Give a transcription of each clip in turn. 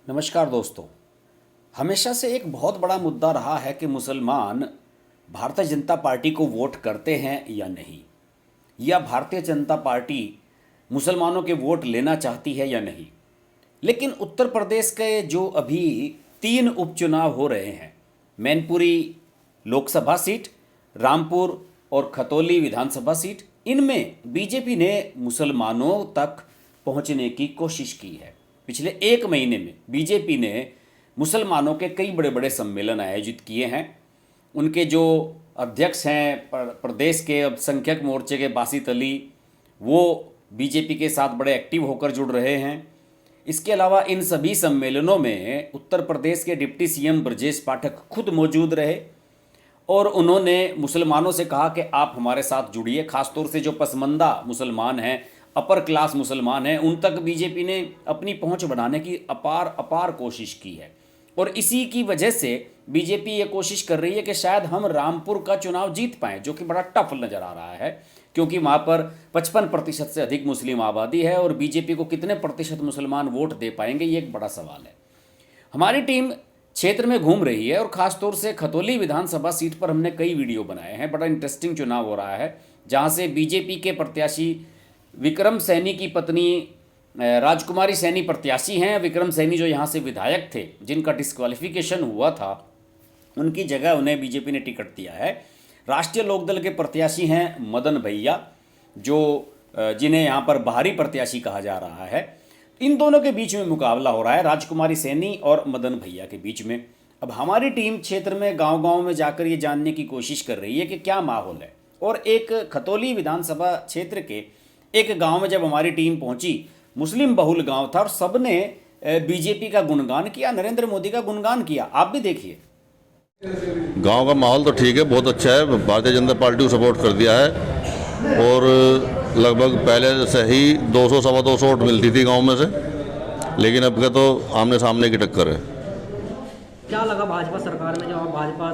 नमस्कार दोस्तों। हमेशा से एक बहुत बड़ा मुद्दा रहा है कि मुसलमान भारतीय जनता पार्टी को वोट करते हैं या नहीं, या भारतीय जनता पार्टी मुसलमानों के वोट लेना चाहती है या नहीं। लेकिन उत्तर प्रदेश के जो अभी 3 उपचुनाव हो रहे हैं, मैनपुरी लोकसभा सीट, रामपुर और खतौली विधानसभा सीट, इनमें बीजेपी ने मुसलमानों तक पहुंचने की कोशिश की है। पिछले 1 महीने में बीजेपी ने मुसलमानों के कई बड़े बड़े सम्मेलन आयोजित किए हैं। उनके जो अध्यक्ष हैं प्रदेश के अल्पसंख्यक मोर्चे के बासित अली, वो बीजेपी के साथ बड़े एक्टिव होकर जुड़ रहे हैं। इसके अलावा इन सभी सम्मेलनों में उत्तर प्रदेश के डिप्टी सीएम ब्रजेश पाठक खुद मौजूद रहे और उन्होंने मुसलमानों से कहा कि आप हमारे साथ जुड़िए। खासतौर से जो पसमंदा मुसलमान हैं, अपर क्लास मुसलमान हैं, उन तक बीजेपी ने अपनी पहुंच बढ़ाने की अपार कोशिश की है। और इसी की वजह से बीजेपी ये कोशिश कर रही है कि शायद हम रामपुर का चुनाव जीत पाएँ, जो कि बड़ा टफ नज़र आ रहा है, क्योंकि वहाँ पर 55% से अधिक मुस्लिम आबादी है और बीजेपी को कितने प्रतिशत मुसलमान वोट दे पाएंगे, ये एक बड़ा सवाल है। हमारी टीम क्षेत्र में घूम रही है और ख़ासतौर से खतौली विधानसभा सीट पर हमने कई वीडियो बनाए हैं। बड़ा इंटरेस्टिंग चुनाव हो रहा है, जहाँ से बीजेपी के प्रत्याशी विक्रम सैनी की पत्नी राजकुमारी सैनी प्रत्याशी हैं। विक्रम सैनी जो यहाँ से विधायक थे, जिनका डिस्क्वालिफिकेशन हुआ था, उनकी जगह उन्हें बीजेपी ने टिकट दिया है। राष्ट्रीय लोकदल के प्रत्याशी हैं मदन भैया, जो जिन्हें यहाँ पर बाहरी प्रत्याशी कहा जा रहा है। इन दोनों के बीच में मुकाबला हो रहा है, राजकुमारी सैनी और मदन भैया के बीच में। अब हमारी टीम क्षेत्र में गांव-गांव में जाकर ये जानने की कोशिश कर रही है कि क्या माहौल है। और एक खतौली विधानसभा क्षेत्र के एक गांव में जब हमारी टीम पहुंची, मुस्लिम बहुल गांव था और सबने बीजेपी का गुणगान किया, नरेंद्र मोदी का गुणगान किया। आप भी देखिए। गांव का माहौल तो ठीक है, बहुत अच्छा है। भारतीय जनता पार्टी को सपोर्ट कर दिया है और लगभग पहले से ही 200 सवा 200 वोट मिलती थी गांव में से, लेकिन अब का तो आमने सामने की टक्कर है। क्या लगा भाजपा सरकार में जब आप भाजपा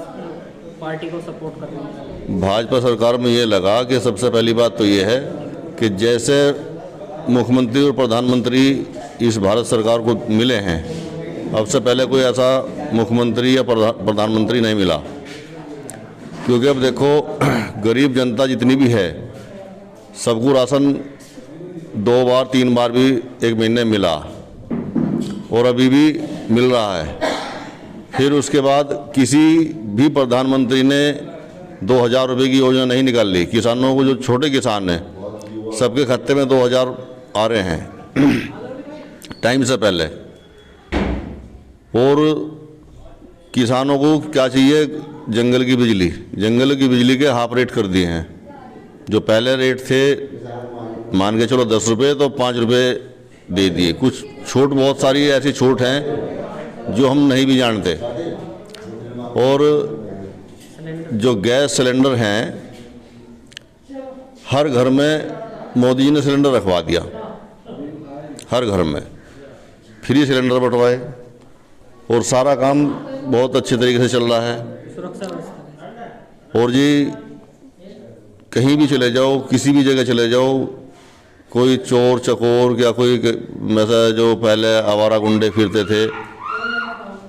पार्टी को सपोर्ट कर रहे हैं? भाजपा सरकार में ये लगा कि सबसे पहली बात तो ये है कि जैसे मुख्यमंत्री और प्रधानमंत्री इस भारत सरकार को मिले हैं, अब से पहले कोई ऐसा मुख्यमंत्री या प्रधानमंत्री नहीं मिला। क्योंकि अब देखो, गरीब जनता जितनी भी है, सबको राशन 2 बार 3 बार भी 1 महीने मिला और अभी भी मिल रहा है। फिर उसके बाद किसी भी प्रधानमंत्री ने 2000 रुपये की योजना नहीं निकाल ली। किसानों को, जो छोटे किसान हैं, सबके खाते में 2000 आ रहे हैं टाइम से पहले। और किसानों को क्या चाहिए? जंगल की बिजली। जंगल की बिजली के हाफ रेट कर दिए हैं। जो पहले रेट थे, मान के चलो 10 रुपये, तो 5 रुपये दे दिए। कुछ छूट, बहुत सारी ऐसी छूट हैं जो हम नहीं भी जानते। और जो गैस सिलेंडर हैं, हर घर में मोदी जी ने सिलेंडर रखवा दिया। हर घर में फ्री सिलेंडर बंटवाए और सारा काम बहुत अच्छे तरीके से चल रहा है। सुरक्षा व्यवस्था और जी, कहीं भी चले जाओ, किसी भी जगह चले जाओ, कोई चोर चकोर या कोई वैसा जो पहले आवारा गुंडे फिरते थे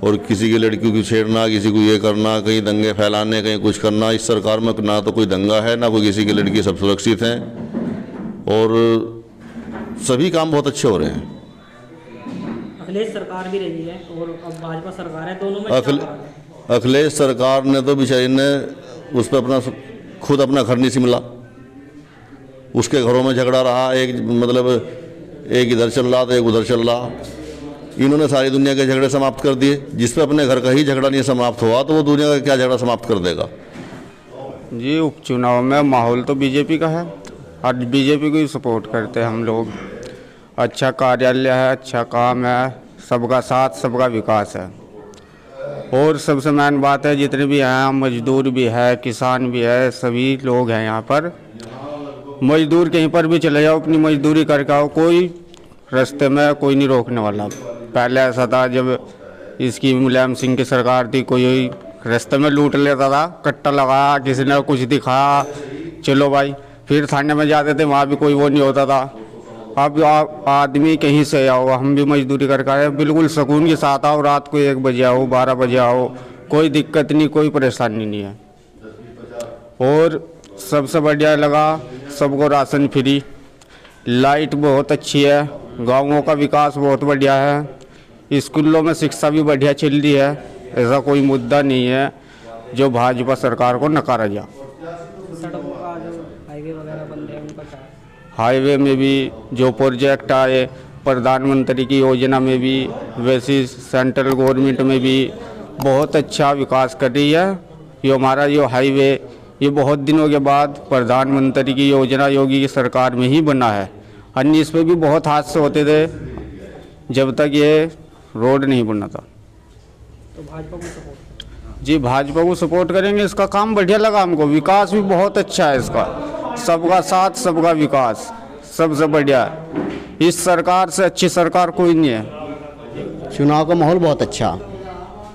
और किसी की लड़कियों की छेड़ना, किसी को ये करना, कहीं दंगे फैलाने, कहीं कुछ करना, इस सरकार में ना तो कोई दंगा है, ना कोई किसी की लड़की। सब सुरक्षित हैं और सभी काम बहुत अच्छे हो रहे हैं। अखिलेश सरकार भी रही है और अब भाजपा सरकार है, दोनों में अखिलेश सरकार ने तो बेचारी ने उस पर खुद अपना घर नहीं सिमला। उसके घरों में झगड़ा रहा, एक इधर चल रहा तो एक उधर चल रहा। इन्होंने सारी दुनिया के झगड़े समाप्त कर दिए। जिस पे अपने घर का ही झगड़ा नहीं समाप्त हुआ, तो वो दुनिया का क्या झगड़ा समाप्त कर देगा? जी, उपचुनाव में माहौल तो बीजेपी का है और बीजेपी को ही सपोर्ट करते हैं हम लोग। अच्छा कार्यालय है, अच्छा काम है, सबका साथ सबका विकास है। और सबसे मेन बात है, जितने भी हैं, मजदूर भी है, किसान भी है, सभी लोग हैं यहाँ पर। मजदूर कहीं पर भी चले जाओ, अपनी मजदूरी करके आओ, कोई रास्ते में कोई नहीं रोकने वाला। पहले ऐसा था, जब इसकी मुलायम सिंह की सरकार थी, कोई रास्ते में लूट लेता था, कट्टा लगाया, किसी ने कुछ दिखाया, चलो भाई। फिर थाने में जाते थे, वहाँ भी कोई वो नहीं होता था। अब आदमी कहीं से आओ, हम भी मजदूरी करके आए, बिल्कुल सुकून के साथ आओ, रात को 1 बजे आओ, 12 बजे आओ, कोई दिक्कत नहीं, कोई परेशानी नहीं है। और सबसे बढ़िया लगा सबको राशन फ्री, लाइट बहुत अच्छी है, गाँवों का विकास बहुत बढ़िया है, स्कूलों में शिक्षा भी बढ़िया चल रही है। ऐसा कोई मुद्दा नहीं है जो भाजपा सरकार को नकारा जा। सड़कों का जो हाईवे वगैरह बन रहे हैं उनका क्या है? हाईवे में भी जो प्रोजेक्ट आए प्रधानमंत्री की योजना में भी, वैसे सेंट्रल गवर्नमेंट में भी बहुत अच्छा विकास कर रही है। ये हमारा जो हाईवे ये बहुत दिनों के बाद प्रधानमंत्री की योजना योगी की सरकार में ही बना है। अन्य इस पर भी बहुत हादसे होते थे जब तक ये रोड नहीं बना था। तो भाजपा को सपोर्ट? जी भाजपा को सपोर्ट करेंगे, इसका काम बढ़िया लगा हमको, विकास भी बहुत अच्छा है इसका, सबका साथ सबका विकास सबसे बढ़िया है। इस सरकार से अच्छी सरकार कोई नहीं है। चुनाव का माहौल बहुत अच्छा,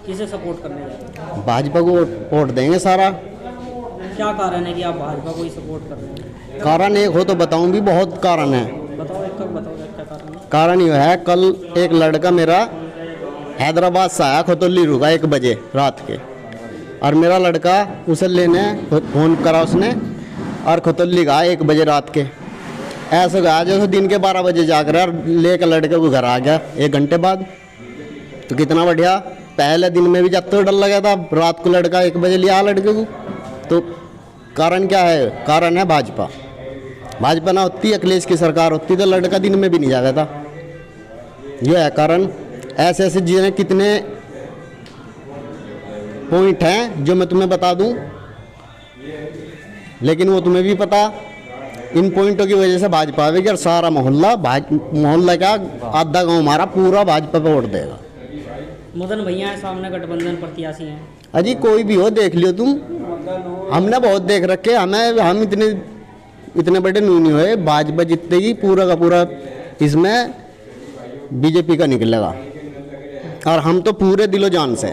किसे सपोर्ट करने जा रहे हैं? भाजपा को वोट देंगे सारा। क्या कारण है कि आप भाजपा को ही सपोर्ट कर रहे हैं? कारण एक हो तो बताऊं, भी बहुत कारण है। बताओ, एक तक बताओ क्या कारण है? कारण ये है, कल एक लड़का मेरा हैदराबाद से आया, खोतली रुका 1 बजे रात के, और मेरा लड़का उसे लेने फ़ोन करा उसने, और खोतली गया 1 बजे रात के। ऐसे गया जैसे दिन के 12 बजे जाकर, और लेकर लड़के को घर आ गया 1 घंटे बाद। तो कितना बढ़िया, पहले दिन में भी जब तो डर लगा था, रात को लड़का 1 बजे लिया लड़के को। तो कारण क्या है? कारण है भाजपा। भाजपा ना होती, अखिलेश की सरकार होती तो लड़का दिन में भी नहीं जाता था। यह है कारण। ऐसे ऐसे जिन्हें कितने पॉइंट हैं जो मैं तुम्हें बता दूं, लेकिन वो तुम्हें भी पता। इन पॉइंटों की वजह से भाजपा आएगी और सारा मोहल्ला क्या आधा गांव हमारा पूरा भाजपा पे वोट देगा। मदन भैया है सामने, गठबंधन प्रत्याशी हैं। अजी कोई भी हो, देख लियो तुम, हमने बहुत देख रखे। हम इतने बड़े नहीं हुए, भाजपा जीतेगी पूरा का पूरा, इसमें बीजेपी का निकलेगा। और हम तो पूरे दिलो जान से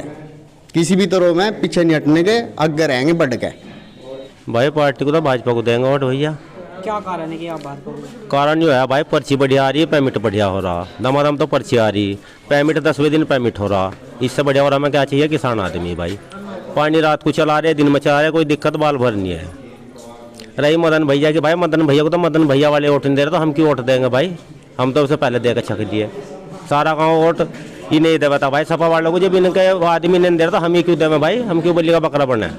किसी भी तरह में पीछे नहीं हटने के, आगे रहेंगे बढ़ के। भाई पार्टी को तो भाजपा को देंगे वोट भैया। क्या कारण है कि आप भाजपा को? कारण जो है भाई, पर्ची बढ़िया आ रही है, पेमेंट बढ़िया हो रहा, दमादम तो पर्ची आ रही, पेमेंट 10वें दिन पेमेंट हो रहा, इससे बढ़िया हो रहा। हमें क्या चाहिए? किसान आदमी भाई, पानी रात को चला रहे, दिन में चला रहे, कोई दिक्कत बाल भर नहीं है। रही मदन भैया की, भाई मदन भैया को तो मदन भैया वाले वोट नहीं दे रहे, तो हम क्यों वोट देंगे भाई? हम तो उससे पहले देकर छक दिए, सारा गाँव वोट ही नहीं दे बता भाई। सपा वालों को जब इनके आदमी नहीं दे रहा तो हम ही क्यों दें भाई? हम क्यों बल्ली का बकरा बने?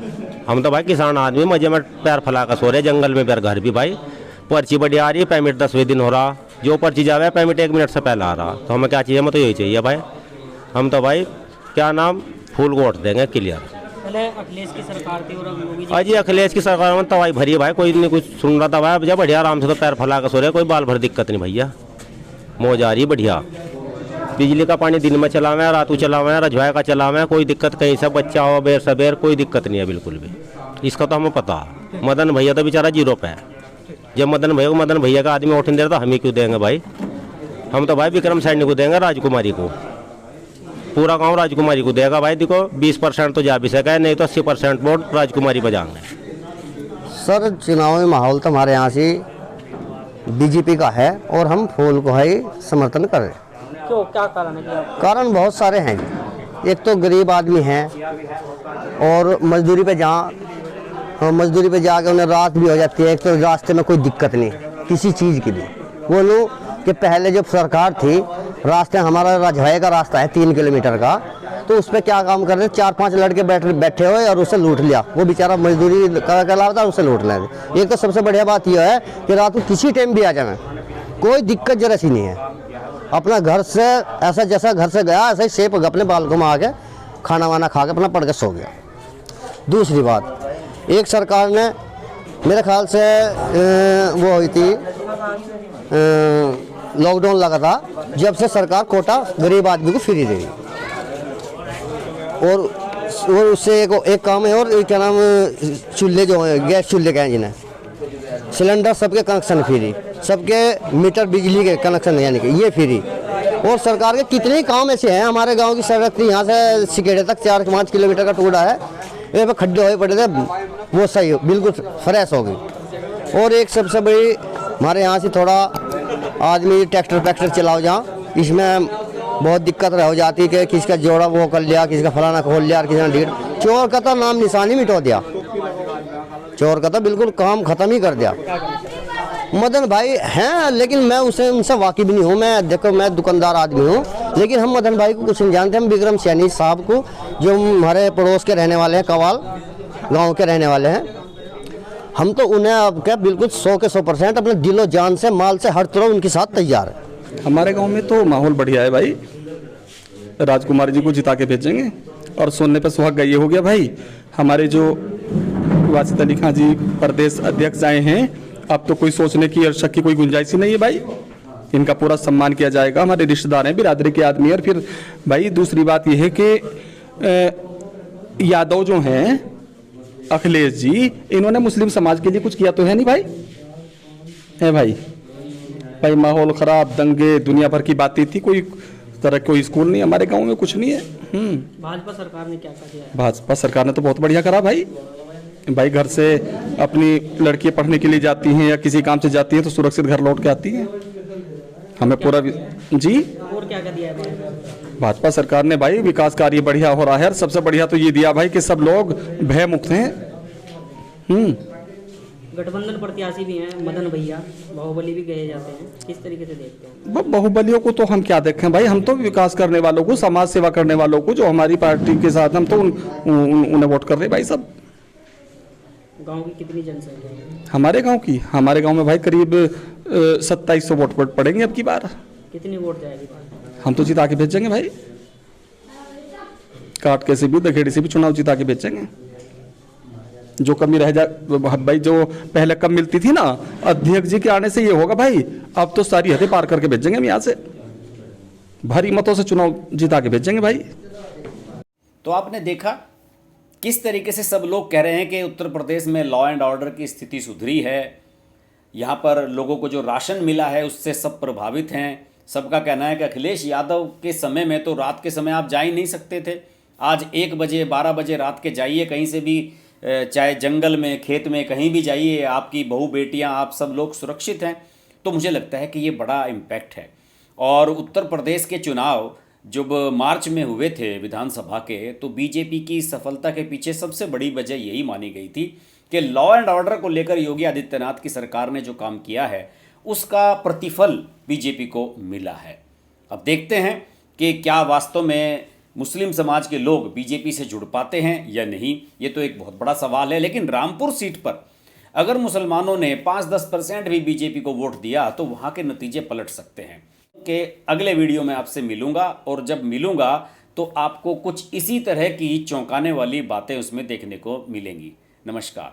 हम तो भाई किसान आदमी, मजे में पैर फैला कर सो रहे, जंगल में मेरे घर भी भाई। पर्ची बढ़िया आ रही है, पेमेंट 10वें दिन हो रहा, जो पर्ची जावे पेमेंट 1 मिनट से पहले आ रहा। तो हमें क्या चाहिए? हमें तो यही चाहिए भाई। हम तो भाई क्या नाम फूल वोट देंगे क्लियर। पहले अखिलेश की सरकार थी और अब योगी जी। अजी अखिलेश की सरकार में तवाई भरी है भाई, कोई नहीं कुछ सुन रहा था भाई। जब बढ़िया आराम से तो पैर फैला कर सो रहे, कोई बाल भर दिक्कत नहीं भैया, मौज आ रही बढ़िया। बिजली का पानी दिन में चलावे, रात को चलावे, रजवाए का चलावे, कोई दिक्कत कहीं से बच्चा हो बेर सबेर, कोई दिक्कत नहीं है बिल्कुल भी। इसका तो हमें पता है। मदन भैया तो बेचारा 0 पे है। जब मदन भैया का आदमी वोट नहीं दे रहा तो हम ही क्यों देंगे भाई? हम तो भाई विक्रम सैनी को देंगे, राजकुमारी को, पूरा गांव राजकुमारी को देगा भाई। देखो 20% तो जा भी सका है, नहीं तो 80% वोट राजकुमारी पर जाएंगे। सर चुनावी माहौल तो हमारे यहाँ से बीजेपी का है, और हम फूल को ही समर्थन कर रहे हैं। क्यों, क्या कारण है कि आप? कारण बहुत सारे हैं। एक तो गरीब आदमी हैं, और मजदूरी पे जाके उन्हें रात भी हो जाती है। एक तो रास्ते में कोई दिक्कत नहीं किसी चीज़ की भी। वो लोग कि पहले जब सरकार थी, रास्ते हमारा रजवाए का रास्ता है 3 किलोमीटर का, तो उस पर क्या काम कर रहे, 4-5 लड़के बैठे हुए और उसे लूट लिया। वो बेचारा मजदूरी कर अलावा था, उसे लूट लिया। एक तो सबसे बढ़िया बात यह है कि रात को किसी टाइम भी आ जाए, कोई दिक्कत जरा सी नहीं है। अपना घर से ऐसा जैसा घर से गया ऐसा ही सेफ अपने बाल को आ के खाना वाना खा के अपना पढ़ के सो गया। दूसरी बात, एक सरकार ने मेरे ख्याल से वो हुई थी, लॉकडाउन लगा था, जब से सरकार कोटा गरीब आदमी को फ्री दे दी। और उससे एक काम है, और क्या नाम, चूल्हे जो हैं, गैस चूल्हे का इंजन है, सिलेंडर सबके कनेक्शन फ्री, सबके मीटर बिजली के कनेक्शन यानी कि ये फ्री। और सरकार के कितने ही काम ऐसे हैं। हमारे गांव की सड़क थी, यहाँ से सिकेड़े तक 4-5 किलोमीटर का टुकड़ा है, यहाँ पे खड्डे हुए पड़े थे, वो सही बिल्कुल फ्रेश हो गई। और एक सबसे बड़ी, हमारे यहाँ से थोड़ा आदमी ट्रैक्टर पैक्टर चलाओ जहाँ, इसमें बहुत दिक्कत हो जाती है कि किसका जोड़ा वो कर लिया, किसका फलाना खोल लिया, किसी ने ढीठ। चोर का तो नाम निशानी मिटो दिया, चोर का तो बिल्कुल काम ख़त्म ही कर दिया। मदन भाई हैं, लेकिन मैं उनसे वाकिफ नहीं हूँ। मैं देखो, मैं दुकानदार आदमी हूँ, लेकिन हम मदन भाई को कुछ नहीं जानते। हम विक्रम सैनी साहब को, जो हमारे पड़ोस के रहने वाले हैं, कवाल गांव के रहने वाले हैं, हम तो उन्हें अब क्या बिल्कुल 100 के 100% अपने दिलो जान से, माल से, हर तरह उनके साथ तैयार है। हमारे गांव में तो माहौल बढ़िया है भाई। राजकुमार जी को जिता के भेजेंगे। और सुनने पर सुहाग ये हो गया भाई, हमारे जो वाजिद अली खां जी प्रदेश अध्यक्ष आए हैं, अब तो कोई सोचने की और शक की कोई गुंजाइश ही नहीं है भाई। इनका पूरा सम्मान किया जाएगा। हमारे रिश्तेदार हैं, बिरादरी के आदमी। और फिर भाई दूसरी बात यह है कि यादव जो हैं, अखिलेश जी, इन्होंने मुस्लिम समाज के लिए कुछ किया तो है नहीं भाई, है भाई। भाई माहौल खराब, दंगे, दुनिया भर की बातें थी, कोई तरह कोई स्कूल नहीं, हमारे गांव में कुछ नहीं है। भाजपा सरकार ने क्या किया है? भाजपा सरकार ने तो बहुत बढ़िया करा भाई। भाई घर से अपनी लड़कियां पढ़ने के लिए जाती हैं या किसी काम से जाती हैं तो सुरक्षित घर लौट के आती हैं। हमें पूरा जी। और क्या दिया है भाजपा सरकार ने भाई? विकास कार्य बढ़िया हो रहा है। सबसे बढ़िया तो ये दिया भाई कि सब लोग भय मुक्त हैं। गठबंधन प्रत्याशी भी हैं, मदन भैया, बाहुबली भी गए जाते हैं, किस तरीके से देखते हैं? बाहुबलियों को तो हम क्या देखें भाई, हम तो विकास करने वालों को, समाज सेवा करने वालों को, जो हमारी पार्टी के साथ, हम तो उन्हें वोट कर रहे भाई सब। गांव की कितनी जनसंख्या है हमारे गांव में भाई करीब 2700 वोट पड़ेंगे अब की बार। कितनी वोट जाएगी? हम तो जिता के भेजेंगे भाई, काट के से भी, दखेड़ी से भी चुनाव जिता के भेजेंगे। जो कमी रह जाए भाई, जो पहले कम मिलती थी ना, अध्यक्ष जी के आने से ये होगा भाई, अब तो सारी हदें पार करके भेजेंगे हम यहाँ से, भारी मतों से चुनाव जिता के भेजेंगे भाई। तो आपने देखा किस तरीके से सब लोग कह रहे हैं कि उत्तर प्रदेश में लॉ एंड ऑर्डर की स्थिति सुधरी है, यहाँ पर लोगों को जो राशन मिला है उससे सब प्रभावित हैं। सबका कहना है कि अखिलेश यादव के समय में तो रात के समय आप जा ही नहीं सकते थे, आज 1 बजे 12 बजे रात के जाइए कहीं से भी, चाहे जंगल में, खेत में, कहीं भी जाइए, आपकी बहू बेटियां, आप सब लोग सुरक्षित हैं। तो मुझे लगता है कि ये बड़ा इम्पैक्ट है। और उत्तर प्रदेश के चुनाव जब मार्च में हुए थे विधानसभा के, तो बीजेपी की सफलता के पीछे सबसे बड़ी वजह यही मानी गई थी कि लॉ एंड ऑर्डर को लेकर योगी आदित्यनाथ की सरकार ने जो काम किया है उसका प्रतिफल बीजेपी को मिला है। अब देखते हैं कि क्या वास्तव में मुस्लिम समाज के लोग बीजेपी से जुड़ पाते हैं या नहीं, ये तो एक बहुत बड़ा सवाल है। लेकिन रामपुर सीट पर अगर मुसलमानों ने 5-10% भी बीजेपी को वोट दिया तो वहाँ के नतीजे पलट सकते हैं। कि अगले वीडियो में आपसे मिलूंगा, और जब मिलूंगा तो आपको कुछ इसी तरह की चौंकाने वाली बातें उसमें देखने को मिलेंगी। नमस्कार।